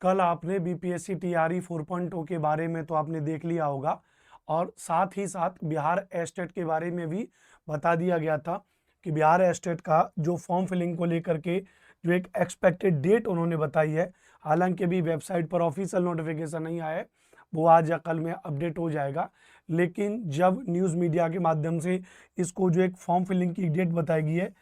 कल आपने BPSC TRE 4.0 के बारे में तो आपने देख लिया होगा और साथ ही साथ बिहार एस्टेट के बारे में भी बता दिया गया था कि बिहार एस्टेट का जो फॉर्म फिलिंग को लेकर के जो एक एक्सपेक्टेड डेट उन्होंने बताई है, हालांकि अभी वेबसाइट पर ऑफिशियल नोटिफिकेशन नहीं आया है, वो आज या कल में अपडेट हो जाएगा। लेकिन जब न्यूज़ मीडिया के माध्यम से इसको जो एक फॉर्म फिलिंग की डेट बताई गई है,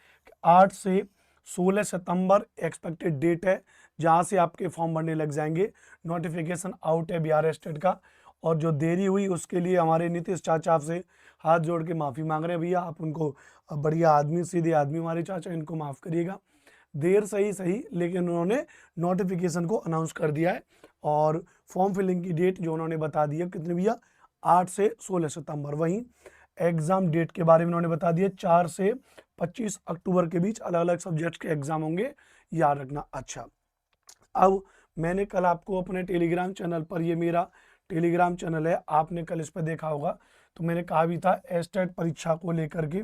8 से 16 सितंबर एक्सपेक्टेड डेट है जहां से आपके फॉर्म भरने लग जाएंगे। नोटिफिकेशन आउट है बिहार स्टेट का, और जो देरी हुई उसके लिए हमारे नीतीश चाचा आपसे हाथ जोड़ के माफ़ी मांग रहे हैं। भैया आप उनको बढ़िया आदमी, सीधे आदमी हमारे चाचा, इनको माफ़ करिएगा। देर सही सही, लेकिन उन्होंने नोटिफिकेशन को अनाउंस कर दिया है और फॉर्म फिलिंग की डेट जो उन्होंने बता दी है कितनी भैया, 8 से 16 सितंबर। वहीं एग्ज़ाम डेट के बारे में उन्होंने बता दिया 4 से 25 अक्टूबर के बीच अलग अलग सब्जेक्ट्स के एग्जाम होंगे, याद रखना। अच्छा, अब मैंने कल आपको अपने टेलीग्राम चैनल पर, ये मेरा टेलीग्राम चैनल है, आपने कल इस पर देखा होगा, तो मैंने कहा भी था एस्टेट परीक्षा को लेकर के,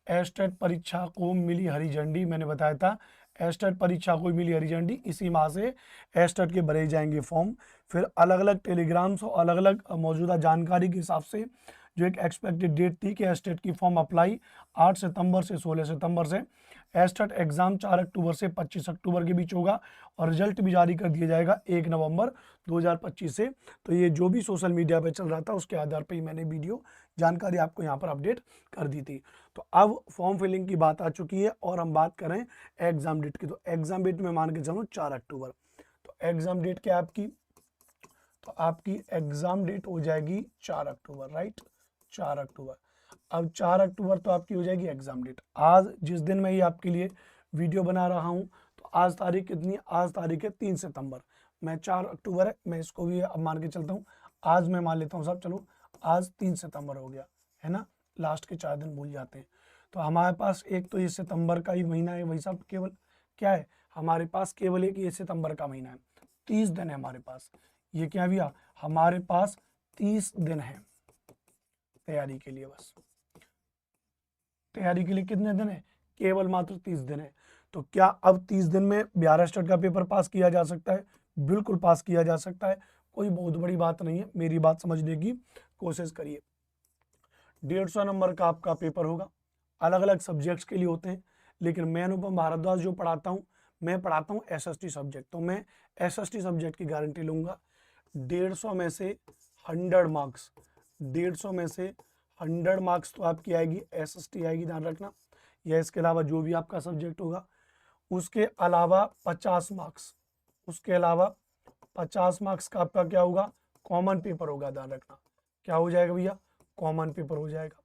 एस्टेट परीक्षा को मिली हरी झंडी। मैंने बताया था एस्टेट परीक्षा को मिली हरी झंडी, इसी माह से एस्टेट के भरे जाएंगे फॉर्म। फिर अलग अलग टेलीग्राम्स और अलग अलग मौजूदा जानकारी के हिसाब से जो एक एक्सपेक्टेड डेट थी कि एस्टेट की फॉर्म अप्लाई 8 सितंबर से 16 सितंबर से, एस्टेट एग्जाम 4 अक्टूबर से 25 अक्टूबर के बीच होगा और रिजल्ट भी जारी कर दिया जाएगा 1 नवंबर 2025 से। तो ये जो भी सोशल मीडिया पे चल रहा था उसके आधार पर ही मैंने वीडियो जानकारी आपको यहाँ पर अपडेट कर दी थी। तो अब फॉर्म फिलिंग की बात आ चुकी है और हम बात करें एग्जाम डेट की। तो एग्जाम डेट में मान के चलो 4 अक्टूबर। तो एग्जाम डेट क्या आपकी, तो आपकी एग्जाम डेट हो जाएगी 4 अक्टूबर, राइट, 4 अक्टूबर। अब 4 अक्टूबर तो आपकी हो जाएगी एग्जाम डेट। आज जिस दिन मैं ये आपके लिए वीडियो बना रहा हूँ, तो आज तारीख कितनी, आज तारीख है 3 सितंबर। मैं 4 अक्टूबर है, मैं इसको भी अब मान के चलता हूँ, आज मैं मान लेता हूँ सब, चलो आज 3 सितंबर हो गया है ना, लास्ट के 4 दिन भूल जाते हैं। तो हमारे पास एक तो ये सितंबर का ही महीना है, वही सब केवल क्या है हमारे पास, केवल एक ये सितंबर का महीना है, 30 दिन है हमारे पास। ये क्या भैया, हमारे पास 30 दिन है तैयारी के लिए। बस तैयारी के लिए कितने दिन है, केवल मात्र 30 दिन है। तो क्या अब 30 दिन में बिहार स्टेट का पेपर पास किया जा सकता है? बिल्कुल पास किया जा सकता है, कोई बहुत बड़ी बात नहीं है, मेरी बात समझने की कोशिश करिए। 150 नंबर का आपका पेपर होगा, अलग अलग सब्जेक्ट्स के लिए होते हैं, लेकिन मैं अनुपम भारद्वाज जो पढ़ाता हूँ, मैं पढ़ाता हूँ एसएसटी सब्जेक्ट, तो मैं एसएसटी सब्जेक्ट की गारंटी लूँगा। 150 में से 100 मार्क्स, 150 में से 100 मार्क्स तो आपकी आएगी एसएसटी आएगी, ध्यान रखना, या इसके अलावा जो भी आपका सब्जेक्ट होगा। उसके अलावा 50 मार्क्स, उसके अलावा 50 मार्क्स का आपका क्या होगा, कॉमन पेपर होगा, ध्यान रखना। क्या हो जाएगा भैया, कॉमन पेपर हो जाएगा।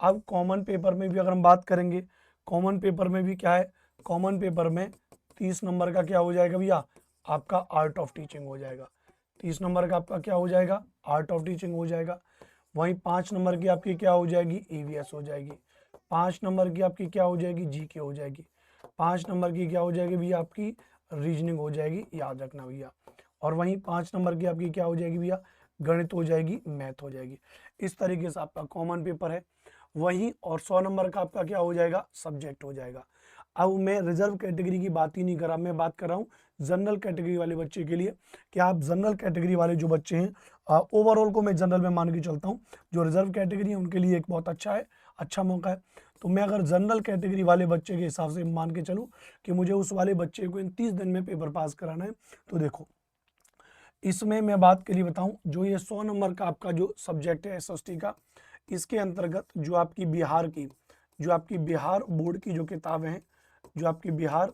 अब कॉमन पेपर में भी अगर हम बात करेंगे, कॉमन पेपर में भी क्या है, कॉमन पेपर में 30 नंबर का क्या हो जाएगा भैया, आपका आर्ट ऑफ टीचिंग हो जाएगा। 30 नंबर का आपका क्या हो जाएगा, आर्ट ऑफ टीचिंग हो जाएगा। वहीं 5 नंबर की आपकी क्या हो जाएगी, ईवीएस हो जाएगी। 5 नंबर की आपकी क्या हो जाएगी, जीके हो जाएगी। 5 नंबर की क्या हो जाएगी भैया, आपकी रीजनिंग हो जाएगी, याद रखना भैया। और वहीं 5 नंबर की आपकी क्या हो जाएगी भैया, गणित हो जाएगी, मैथ हो जाएगी। इस तरीके से आपका कॉमन पेपर है। वहीं और 100 नंबर का आपका क्या हो जाएगा, सब्जेक्ट हो जाएगा। अब मैं रिजर्व कैटेगरी की बात ही नहीं कर रहा, मैं बात कर रहा हूँ जनरल कैटेगरी वाले बच्चे के लिए। कि आप जनरल कैटेगरी वाले जो बच्चे हैं, ओवरऑल को मैं जनरल में मान के चलता हूँ, जो रिजर्व कैटेगरी है उनके लिए एक बहुत अच्छा है, अच्छा मौका है। तो मैं अगर जनरल कैटेगरी वाले बच्चे के हिसाब से मान के चलूँ कि मुझे उस वाले बच्चे को इन 30 दिन में पेपर पास कराना है, तो देखो इसमें मैं बात के लिए बताऊं, जो ये 100 नंबर का आपका जो सब्जेक्ट है एसएसटी का, इसके अंतर्गत जो आपकी बिहार की, जो आपकी बिहार बोर्ड की जो किताबें हैं, जो आपकी बिहार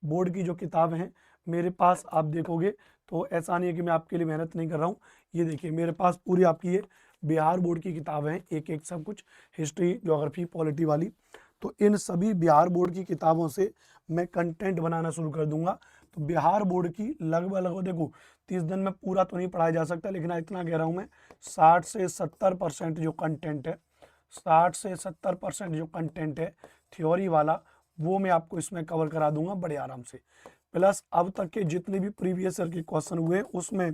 बोर्ड की जो किताबें हैं मेरे पास, आप देखोगे तो ऐसा नहीं है कि मैं आपके लिए मेहनत नहीं कर रहा हूँ। ये देखिए मेरे पास पूरी आपकी ये बिहार बोर्ड की किताबें हैं, एक एक सब कुछ, हिस्ट्री, ज्योग्राफी, पॉलिटी वाली। तो इन सभी बिहार बोर्ड की किताबों से मैं कंटेंट बनाना शुरू कर दूंगा। तो बिहार बोर्ड की लगभग देखो 30 दिन में पूरा तो नहीं पढ़ाया जा सकता, लेकिन इतना कह रहा हूँ मैं 60 से 70% जो कंटेंट है, 60 से 70% जो कंटेंट है थ्योरी वाला, वो मैं आपको इसमें कवर करा दूंगा बड़े आराम से। प्लस अब तक के जितने भी प्रीवियस ईयर के क्वेश्चन हुए उसमें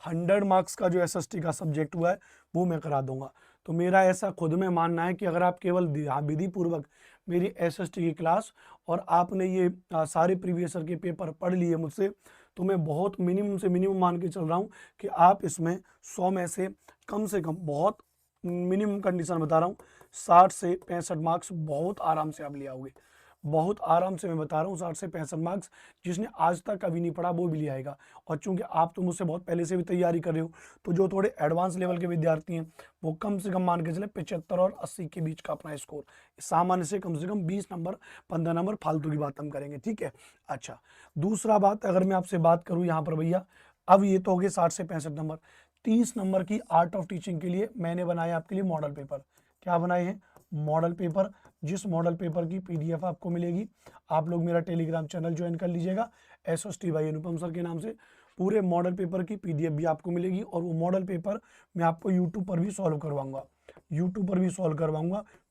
100 मार्क्स का जो एसएसटी का सब्जेक्ट हुआ है वो मैं करा दूंगा। तो मेरा ऐसा खुद में मानना है कि अगर आप केवल विधि पूर्वक मेरी एसएसटी की क्लास और आपने ये सारे प्रीवियस ईयर के पेपर पढ़ लिए मुझसे, तो मैं बहुत मिनिमम से मिनिमम मान के चल रहा हूँ कि आप इसमें 100 में से कम, बहुत मिनिमम कंडीशन बता रहा हूँ, 60 से 65 मार्क्स बहुत आराम से आप ले आओगे। बहुत आराम से मैं बता रहा हूँ, 60 से 65 मार्क्स जिसने आज तक कभी नहीं पढ़ा वो भी ले आएगा। और चूंकि आप तो मुझसे बहुत पहले से भी तैयारी कर रहे हो, तो जो थोड़े एडवांस लेवल के विद्यार्थी हैं वो कम से कम मान के चले 75 और 80 के बीच का अपना स्कोर, सामान्य से कम 20 नंबर 15 नंबर, फालतू की बात हम करेंगे, ठीक है। अच्छा, दूसरा बात अगर मैं आपसे बात करूँ यहाँ पर भैया, अब ये तो हो गए 60 से 65 नंबर। 30 नंबर की आर्ट ऑफ टीचिंग के लिए मैंने बनाया आपके लिए मॉडल पेपर। क्या बनाए हैं? Model paper. जिस मॉडल पेपर की पीडीएफ आपको मिलेगी, आप लोग मेरा टेलीग्राम चैनल ज्वाइन कर लीजिएगा, एसएसटी भाई अनुपम सर के नाम से। पूरे मॉडल पेपर की पीडीएफ भी आपको मिलेगी, और वो मॉडल पेपर मैं आपको यूट्यूब पर भी सॉल्व करवाऊंगा,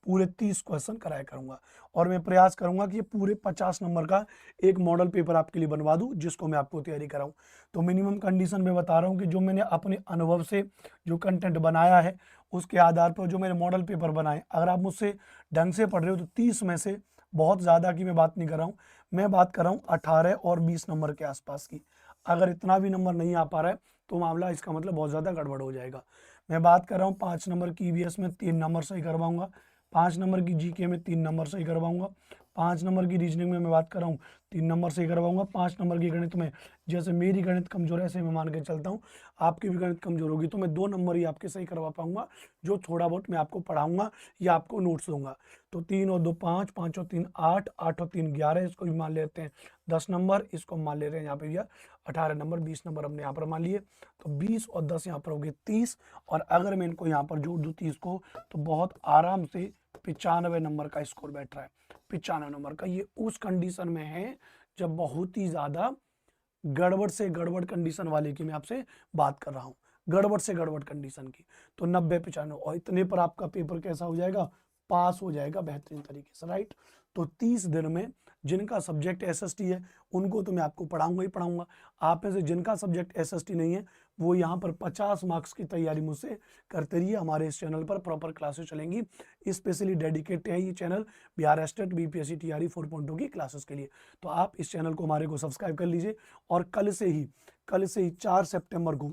पूरे 30 क्वेश्चन कराया करूंगा। और मैं प्रयास करूंगा कि ये पूरे 50 नंबर का एक मॉडल पेपर आपके लिए बनवा दूं, जिसको मैं आपको तैयारी कराऊं। तो मिनिमम कंडीशन में बता रहा हूं कि जो मैंने अपने अनुभव से जो कंटेंट बनाया है, उसके आधार पर जो मैंने मॉडल पेपर बनाए, अगर आप मुझसे ढंग से पढ़ रहे हो तो 30 में से, बहुत ज़्यादा की मैं बात नहीं कर रहा हूँ, मैं बात कर रहा हूँ 18 और 20 नंबर के आसपास की। अगर इतना भी नंबर नहीं आ पा रहा है तो मामला इसका मतलब बहुत ज़्यादा गड़बड़ हो जाएगा। मैं बात कर रहा हूँ 5 नंबर की ईवीएस में 3 नंबर सही करवाऊंगा, 5 नंबर की जीके में 3 नंबर सही करवाऊंगा, 5 नंबर की रीजनिंग में मैं बात कर रहा हूँ 3 नंबर सही करवाऊंगा, 5 नंबर की गणित में, जैसे मेरी गणित कमजोर है ऐसे मैं मान के चलता हूँ आपकी भी गणित कमजोर होगी, तो मैं 2 नंबर ही आपके सही करवा पाऊंगा, जो थोड़ा बहुत मैं आपको पढ़ाऊंगा या आपको नोट्स दूंगा। तो 3 और 2 5, 5 और 3 8, 8 और 3 11, इसको भी मान लेते हैं 10 नंबर, इसको मान ले रहे हैं यहाँ पे भैया 18 नंबर, 20 नंबर हमने यहाँ पर मान लिए, तो 20 और 10 यहाँ पर हो गए 30। और अगर मैं इनको यहाँ पर जोड़ दूँ 30 को, तो बहुत आराम से 95 नंबर का स्कोर बैठ रहा है। 95 नंबर का, ये उस कंडीशन में है जब बहुत ही ज्यादा गड़बड़ से गड़बड़ कंडीशन वाले की मैं आपसे बात कर रहा हूँ, गड़बड़ से गड़बड़ कंडीशन की। तो 90 95 और इतने पर आपका पेपर कैसा हो जाएगा? पास हो जाएगा बेहतरीन तरीके से, राइट। तो 30 दिन में जिनका सब्जेक्ट एसएसटी है उनको तो मैं आपको पढ़ाऊंगा ही पढ़ाऊंगा। आप में से जिनका सब्जेक्ट एसएसटी नहीं है वो यहाँ पर 50 मार्क्स की तैयारी मुझसे करते रहिए। हमारे इस चैनल पर प्रॉपर क्लासेस चलेंगी, स्पेशली डेडिकेटेड है ये channel Bihar state BPSC TRE 4.2 की क्लासेस के लिए। तो आप इस चैनल को हमारे को सब्सक्राइब कर लीजिए। और कल से ही 4 सितंबर को,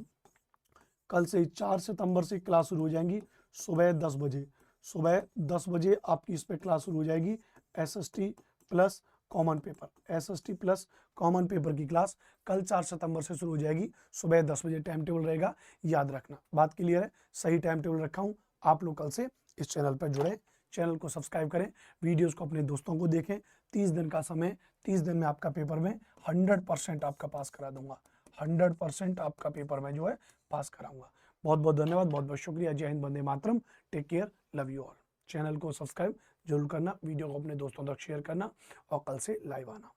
कल से 4 सितंबर से क्लास शुरू हो जाएंगी सुबह 10 बजे। सुबह 10 बजे आपकी इस पे क्लास शुरू हो जाएगी, SST plus common paper, SST plus common paper की क्लास कल 4 सितंबर से शुरू हो जाएगी, सुबह 10 बजे टाइम टेबल रहेगा, याद रखना। बात क्लियर है? सही टाइम टेबल रखा हूँ, आप लोग कल से इस चैनल पर जुड़े, चैनल को सब्सक्राइब करें, वीडियोस को अपने दोस्तों को देखें। 30 दिन का समय, 30 दिन में आपका पेपर में 100% आपका पास करा दूंगा, 100% आपका पेपर में जो है पास कराऊंगा। बहुत बहुत धन्यवाद, बहुत बहुत शुक्रिया। Jai Hind, Vande Mataram, take care, love you all. Channel को सब्सक्राइब जरूर करना, वीडियो को अपने दोस्तों तक शेयर करना, और कल से लाइव आना।